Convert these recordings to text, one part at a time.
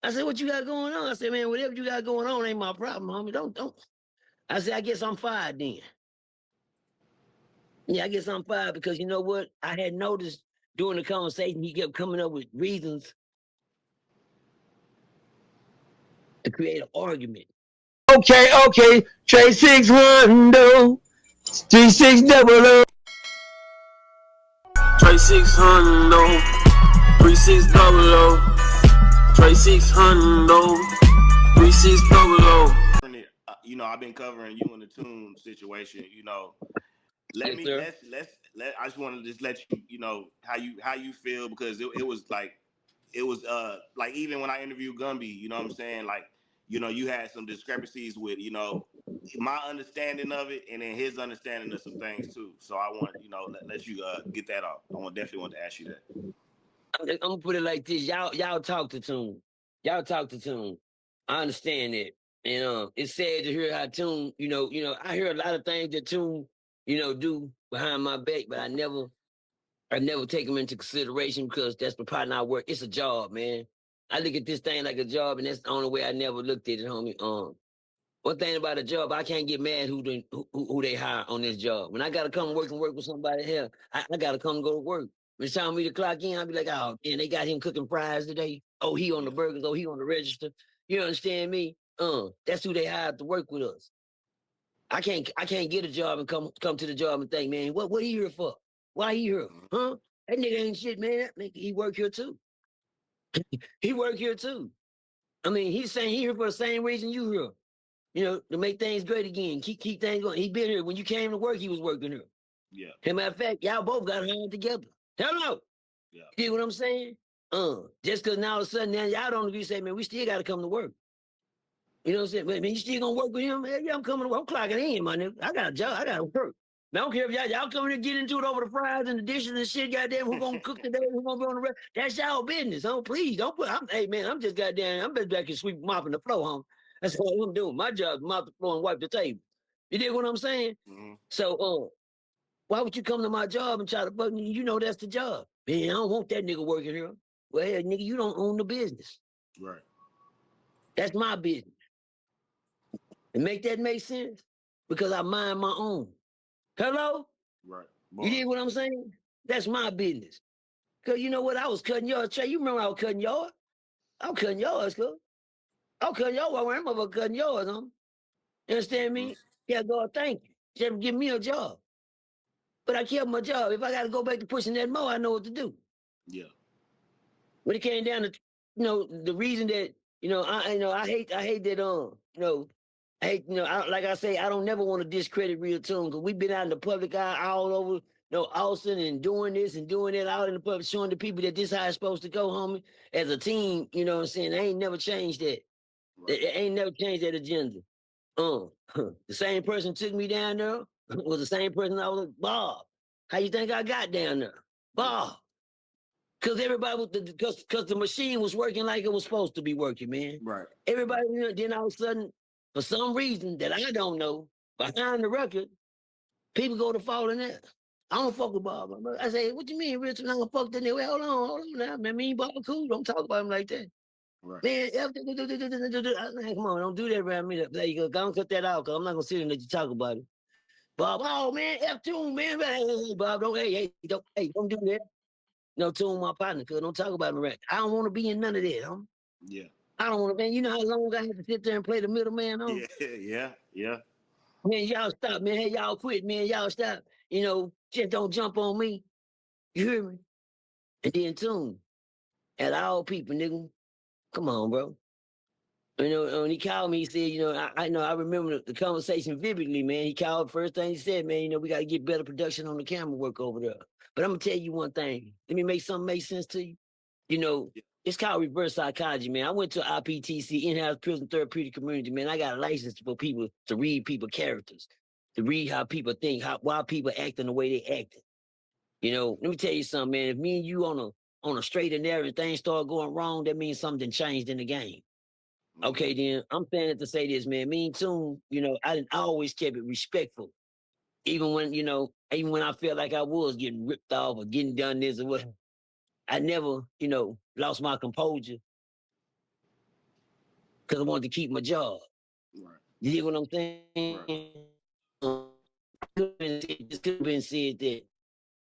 I said, what you got going on? I said, man, whatever you got going on ain't my problem, homie. Don't. I said, I guess I'm fired then. Yeah, I guess I'm fired because you know what? I had noticed during the conversation he kept coming up with reasons to create an argument. Okay. Trey 610 3600. Trey 600, 3600. Trey 600, 3600. You know, I've been covering you in the tune situation. You know, Yes, sir. let. I just want to just let you, you know, how you feel because it was like like even when I interviewed Gumby, you know what I'm saying? Like, you know, you had some discrepancies with, you know, my understanding of it and then his understanding of some things too. So I want, you know, let you get that off. Definitely want to ask you that. I'm gonna put it like this. Y'all talk to Tune. Y'all talk to Tune. I understand that. And it's sad to hear how Tune, I hear a lot of things that Tune, do behind my back, but I never take them into consideration because that's the part of our work. It's a job, man. I look at this thing like a job, and that's the only way I never looked at it, homie. One thing about a job, I can't get mad who they hire on this job. When I gotta come work and work with somebody here, I gotta come go to work. When it's time for me to clock in, I'll be like, oh man, they got him cooking fries today. Oh, he on the Yeah. burgers. Oh, he on the register. You understand me? That's who they hired to work with us. I can't get a job and come to the job and think, man, what he here for? Why he here? Mhm. Huh? That nigga ain't shit, man. That nigga, he work here too. He work here too. I mean, he's saying he here for the same reason you here. To make things great again. Keep things going. He been here. When you came to work, he was working here. Yeah. As a matter of fact, y'all both got hired together. Hello. Yeah. You get what I'm saying? Just because now all of a sudden now y'all don't agree, say, man, we still gotta come to work. You know what I'm saying? Man, you still gonna work with him? Yeah, I'm coming to work. I'm clocking in, my nigga. I got a job. I gotta work. Man, I don't care if y'all coming to get into it over the fries and the dishes and shit. Goddamn, who gonna cook today? Who gonna be on the rest? That's y'all business. Oh, please don't put. Hey man, I'm just goddamn. I'm just back here sweeping, mopping the floor, home. That's all I'm doing. My job is mop the floor and wipe the table. You dig what I'm saying? Mm-hmm. So, why would you come to my job and try to fuck me? You know that's the job. Man, I don't want that nigga working here. Well, hell, nigga, you don't own the business. Right. That's my business. And make that make sense? Because I mind my own. Hello? Right. You Bars. dig what I'm saying? That's my business. Cause you know what? I was cutting yours. Trey, you remember I was cutting yours? I was cutting yours, cuz. I was cutting yours. I remember cutting yours, huh? You understand Mm-hmm. me? Yeah, God, thank you. Just give me a job. But I kept my job. If I got to go back to pushing that more, I know what to do. Yeah. When it came down to, the reason that, I hate that, I hate, like I say, I don't never want to discredit Real Tune because we've been out in the public eye all over, Austin and doing this and doing that out in the public, showing the people that this how it's supposed to go, homie. As a team, you know what I'm saying? They ain't never changed that. They Right. ain't never changed that agenda. Uh, the same person took me down there was the same person I was like, Bob. How you think I got down there? Yeah. Bob. Cause everybody was because the machine was working like it was supposed to be working, man. Right. Everybody, then all of a sudden, for some reason that I don't know, behind the record, people go to falling that. I don't fuck with Bob. I say, what you mean, Richard? I'm gonna fuck that nigga. Well, hold on now, man. Me and Bob cool. Don't talk about him like that. Right. Man, come on, don't do that around me. There you go. Go and cut that out, cause I'm not gonna sit and let you talk about it. Bob, oh man, F2, man. Hey, Bob, don't do that. No, Tune my partner, cuz don't talk about me right. I don't want to be in none of that, huh? Yeah. I don't want to, man. You know how long I had to sit there and play the middleman, huh? Yeah. Yeah. Yeah. Man, y'all stop, man. Hey, y'all quit, man. Y'all stop. Just don't jump on me. You hear me? And then Tune, at all people, nigga. Come on, bro. When he called me, he said, I remember the conversation vividly, man. He called, first thing he said, man, we got to get better production on the camera work over there. But I'm going to tell you one thing. Let me make something make sense to you. Yeah. It's called reverse psychology, man. I went to IPTC, in-house prison therapeutic community, man. I got a license for people to read people characters, to read how people think, why people acting the way they acting. Let me tell you something, man. If me and you on a straight and narrow and things start going wrong, that means something changed in the game. Mm-hmm. Okay, then I'm saying it to say this, man. Me and Tune, I always kept it respectful. Even when I felt like I was getting ripped off or getting done this or what, I never, lost my composure. because I wanted to keep my job. Right. You get what I'm saying? This could have been said that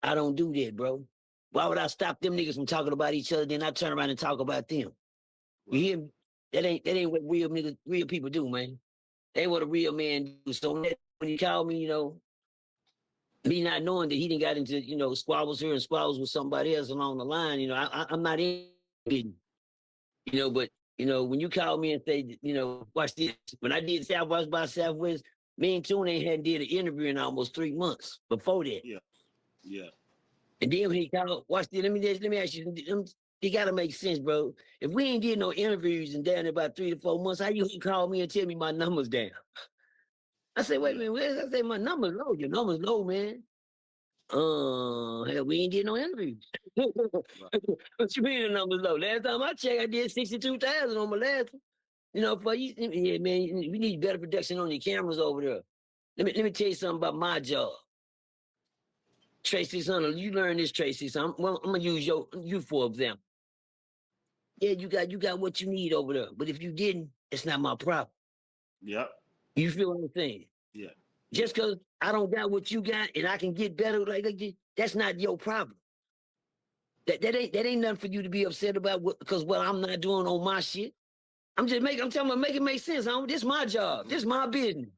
I don't do that, bro. Why would I stop them niggas from talking about each other, then I turn around and talk about them? You hear me? That ain't what real people do, man. That ain't what a real man do. So when he called me, me not knowing that he didn't got into, squabbles here and squabbles with somebody else along the line, I'm not in it, but when you call me and say, watch this, when I did Southwest by Southwest, me and Tune hadn't did an interview in almost 3 months before that. Yeah. And then when he called, watch this, let me ask you, it gotta make sense, bro. If we ain't did no interviews in down about 3 to 4 months, how you call me and tell me my numbers down? I said, wait a minute, where's I say my numbers low? Your numbers low, man. Hell, we ain't did no interviews. What you mean the numbers low? Last time I checked, I did 62,000 on my last one. For you, yeah, man, we need better production on your cameras over there. Let me tell you something about my job. Tracy, son, you learn this, Tracy. So I'm gonna use you for example. Yeah, you got what you need over there. But if you didn't, it's not my problem. Yep. You feel what I'm saying? Yeah. Just because I don't got what you got and I can get better, that's not your problem. That ain't nothing for you to be upset about because what I'm not doing on my shit. I'm telling you, make it make sense. This is my job. This is my business.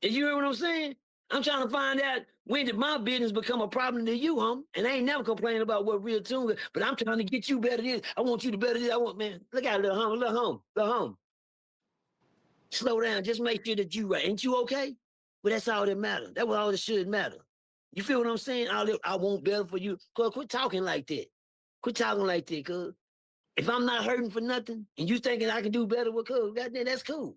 And you hear what I'm saying? I'm trying to find out when did my business become a problem to you, And I ain't never complaining about what real tune is, but I'm trying to get you better this. I want you to better this. Man, look out, little home. Slow down. Just make sure that you right. Ain't you okay? But that's all that matters. That's what all that should matter. You feel what I'm saying? I want better for you. Cuz quit talking like that. Quit talking like that, cuz. If I'm not hurting for nothing and you thinking I can do better with cuz, goddamn, that's cool.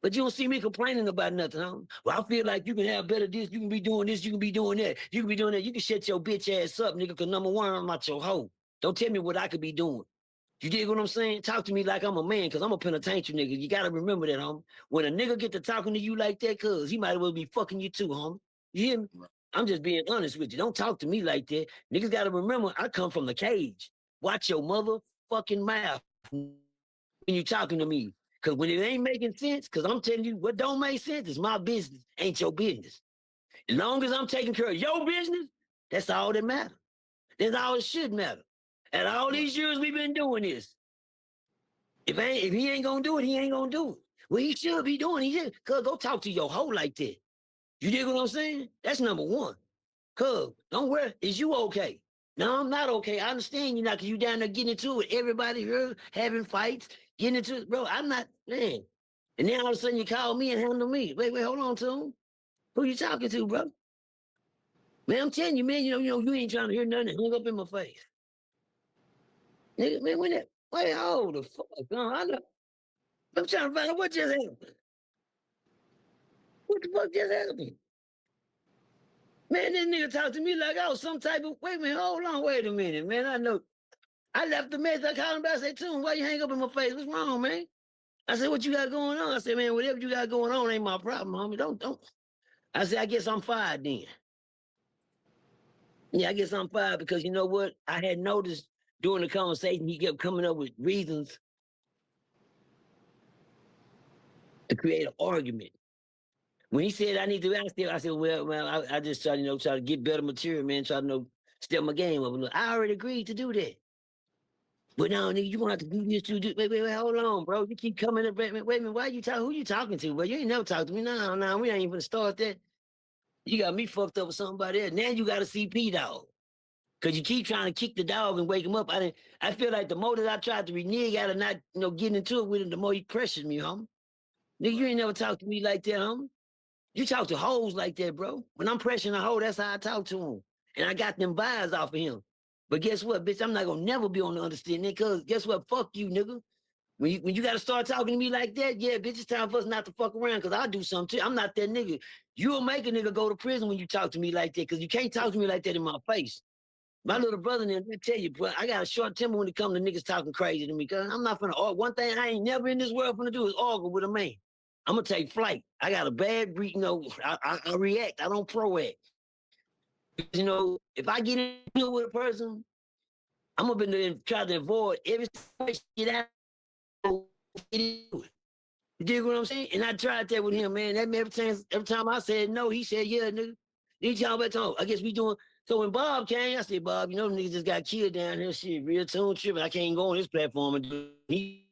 But you don't see me complaining about nothing, Well, I feel like you can have better this, you can be doing this, you can be doing that, you can be doing that. You can shut your bitch ass up, nigga, because number one, I'm not your hoe. Don't tell me what I could be doing. You dig what I'm saying? Talk to me like I'm a man, because I'm a penitentiary nigga. You got to remember that, When a nigga get to talking to you like that, cuz he might as well be fucking you too, You hear me? Right. I'm just being honest with you. Don't talk to me like that. Niggas got to remember, I come from the cage. Watch your motherfucking mouth when you talking to me. Because when it ain't making sense, because I'm telling you, what don't make sense is my business, ain't your business. As long as I'm taking care of your business, that's all that matters. That's all it should matter. And all these years we've been doing this. If he ain't gonna do it, he ain't gonna do it. Well, he should be doing it. He should. Cuz, go talk to your hoe like that. You dig what I'm saying? That's number one. Cuz, don't worry, is you okay? No, I'm not okay. I understand you not, because you down there getting into it with everybody here, having fights, getting into it. Bro, I'm not, man. And then all of a sudden you call me and handle me. Wait, hold on, Tune. Who you talking to, bro? Man, I'm telling you, man, you ain't trying to hear nothing that hung up in my face. Nigga, man, hold the fuck on. I'm trying to find out what just happened. What the fuck just happened? Man, this nigga talked to me like I was some type of, wait a minute, hold on, wait a minute, man. I know. I left the message, I called him back, I said, Tune, why you hang up in my face? What's wrong, man? I said, what you got going on? I said, man, whatever you got going on ain't my problem, homie. Don't. I said, I guess I'm fired then. Yeah, I guess I'm fired because you know what? I had noticed during the conversation, he kept coming up with reasons to create an argument. When he said I need to ask him, I said, well, I just try to get better material, man, try to step my game up a little. I already agreed to do that. But now, nigga, you gonna have to do this, wait, hold on, bro. You keep coming up, wait a minute, why you talking? Who you talking to, bro? You ain't never talked to me. No, we ain't even gonna start that. You got me fucked up with somebody else. Now you got a CP dog. Cause you keep trying to kick the dog and wake him up. I feel like the more that I tried to renege out of not, getting into it with him, the more he pressures me, homie. Nigga, you ain't never talked to me like that, homie. You talk to hoes like that, bro. When I'm pressuring a hoe, that's how I talk to him. And I got them vibes off of him. But guess what, bitch? I'm not gonna never be on the understanding, cause guess what? Fuck you, nigga. When you gotta start talking to me like that, yeah, bitch, it's time for us not to fuck around, cause I'll do something too. I'm not that nigga. You'll make a nigga go to prison when you talk to me like that, cause you can't talk to me like that in my face. My little brother, I tell you, bro, I got a short temper when it comes to niggas talking crazy to me, cause I'm not finna argue. One thing I ain't never in this world finna do is argue with a man. I'm gonna take flight. I got a bad, I react. I don't proact. If I get into it with a person, I'm gonna try to avoid every situation get out. Get into it. You dig what I'm saying? And I tried that with him, man. That man, every time I said no, he said, yeah, nigga. These y'all better talk. I guess we doing. So when Bob came, I said, Bob, you know, niggas just got killed down here. Shit, real tune tripping. I can't go on this platform and do he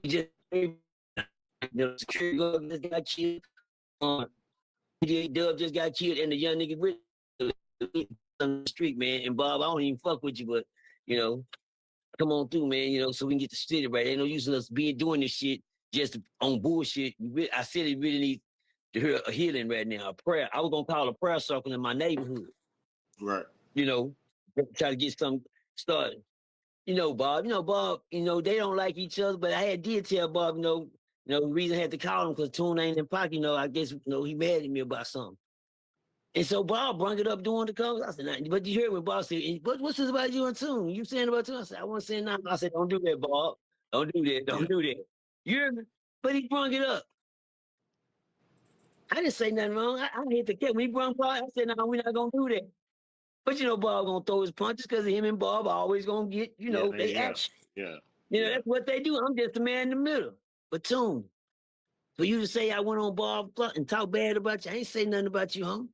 just security guard just got killed. Dub just got killed, and the young nigga with on the street, man. And Bob, I don't even fuck with you, but you know, come on through, man. You know, so we can get the city right. Ain't no use in us being doing this shit just on bullshit. I said it really needs to hear a healing right now, a prayer. I was gonna call a prayer circle in my neighborhood. Right. You know, try to get something started. You know, Bob, they don't like each other, but I did tell Bob, the reason I had to call him because Tune ain't in pocket, I guess, he mad at me about something. And so Bob brought it up during the conversation. I said, but you heard when Bob said, what's this about you and Tune? You saying about Tune? I said, I wasn't saying nothing. I said, don't do that, Bob. Don't do that. Don't do that. You hear me? But he brought it up. I didn't say nothing wrong. I hit the cat. When he brought Bob, I said, no, we're not going to do that. But, Bob going to throw his punches because him and Bob are always going to get, they action. Yeah. That's what they do. I'm just a man in the middle. But Tune, for you to say I went on Bob and talk bad about you, I ain't say nothing about you, homie.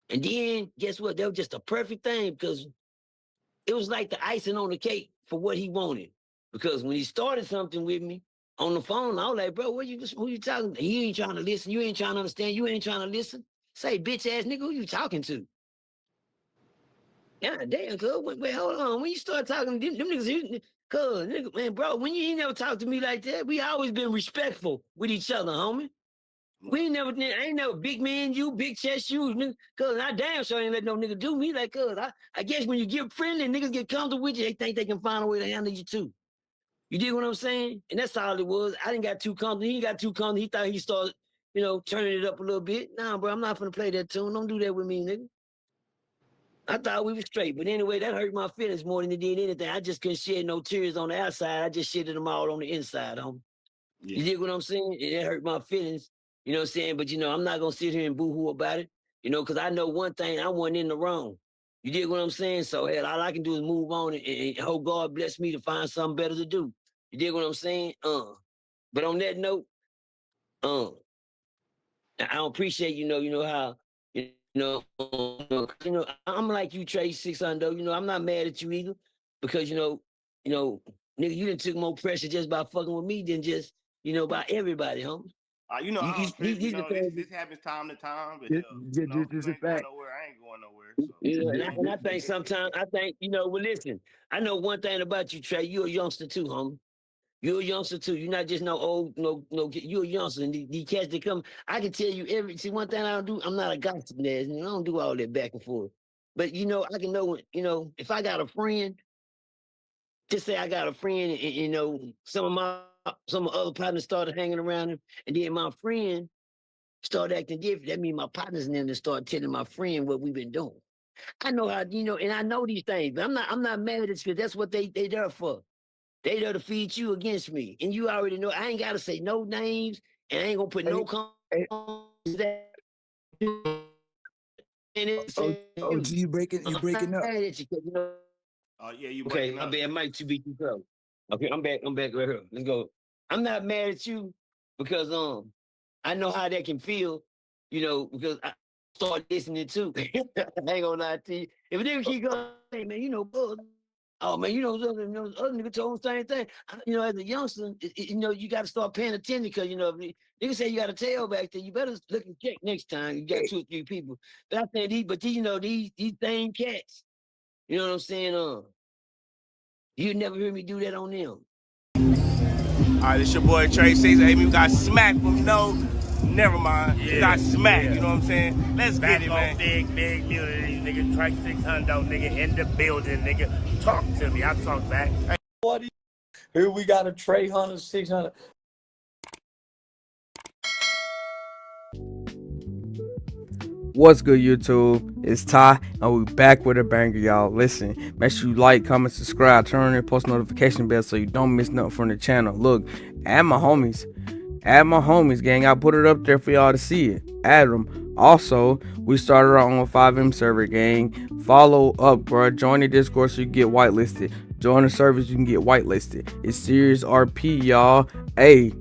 And then, guess what? That was just a perfect thing because it was like the icing on the cake for what he wanted. Because when he started something with me on the phone, I was like, bro, who you talking to? You ain't trying to listen. You ain't trying to understand. You ain't trying to listen. Say, bitch ass nigga, who you talking to? Yeah, damn, cuz. Wait, hold on. When you start talking to them niggas, cuz, nigga, man, bro, when you ain't never talked to me like that, we always been respectful with each other, homie. I ain't never big man you, big chest you, nigga. Cuz I damn sure ain't let no nigga do me like cuz. I guess when you get friendly, niggas get comfortable with you, they think they can find a way to handle you too. You dig what I'm saying? And that's all it was. I didn't got too comfortable. He got too comfortable. He thought he started, turning it up a little bit. Nah, bro, I'm not gonna play that tune. Don't do that with me, nigga. I thought we were straight, but anyway, that hurt my feelings more than it did anything. I just couldn't shed no tears on the outside. I just shedded them all on the inside, homie. Yeah. You dig what I'm saying? It hurt my feelings. You know what I'm saying? But, I'm not going to sit here and boo-hoo about it, because I know one thing, I wasn't in the wrong. You dig what I'm saying? So, hell, all I can do is move on and hope God bless me to find something better to do. You dig what I'm saying? But on that note, I don't appreciate, how, I'm like you, Trey 600, I'm not mad at you either because, nigga, you done took more pressure just by fucking with me than just, by everybody, homie. This happens time to time, but you ain't going nowhere. I ain't going nowhere. So. Yeah, and I think sometimes, well, listen, I know one thing about you, Trey. You're a youngster too, homie. You're a youngster too. You're not just no old, you're a youngster. And the cats that come, I can tell you one thing I don't do, I'm not a gossip ass. I don't do all that back and forth. But, I can know when, if I got a friend, just say I got a friend and, some of my other partners started hanging around him. And then my friend started acting different. That means my partners and them start telling my friend what we've been doing. I know how, and I know these things, but I'm not mad at this because that's what they there for. They there to feed you against me. And you already know I ain't gotta say no names and I ain't gonna put no that. You breaking up. Oh yeah, you breaking up. Okay, I might be too close. Okay, I'm back right here. Let's go. I'm not mad at you because I know how that can feel, because I started listening too. I ain't gonna lie to you. If they keep going, hey man, oh man, other nigga told the same thing. As a youngster, you got to start paying attention because if niggas say you got a tail back there, you better look and check next time. You got 2 or 3 people. But I think these same cats, you know what I'm saying? You never hear me do that on them. All right, it's your boy Trey 6. Hey, we got smacked from never mind. Yeah, we got smacked, you know what I'm saying? Let's get it, man. Big community, nigga. Trey 600, nigga, in the building, nigga. Talk to me. I talk back. Hey. Here we got a Trey 600. What's good, YouTube? It's Ty, and we back with a banger, y'all. Listen, make sure you like, comment, subscribe, turn on your post notification bell so you don't miss nothing from the channel. Look, add my homies, gang. I put it up there for y'all to see it. Add them. Also, we started our own 5M server, gang. Follow up, bro. Join the Discord so you get whitelisted. Join the service, you can get whitelisted. It's serious RP, y'all. Hey,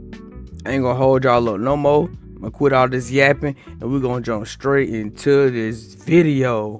I ain't gonna hold y'all up no more. I'm gonna quit all this yapping and we're gonna jump straight into this video.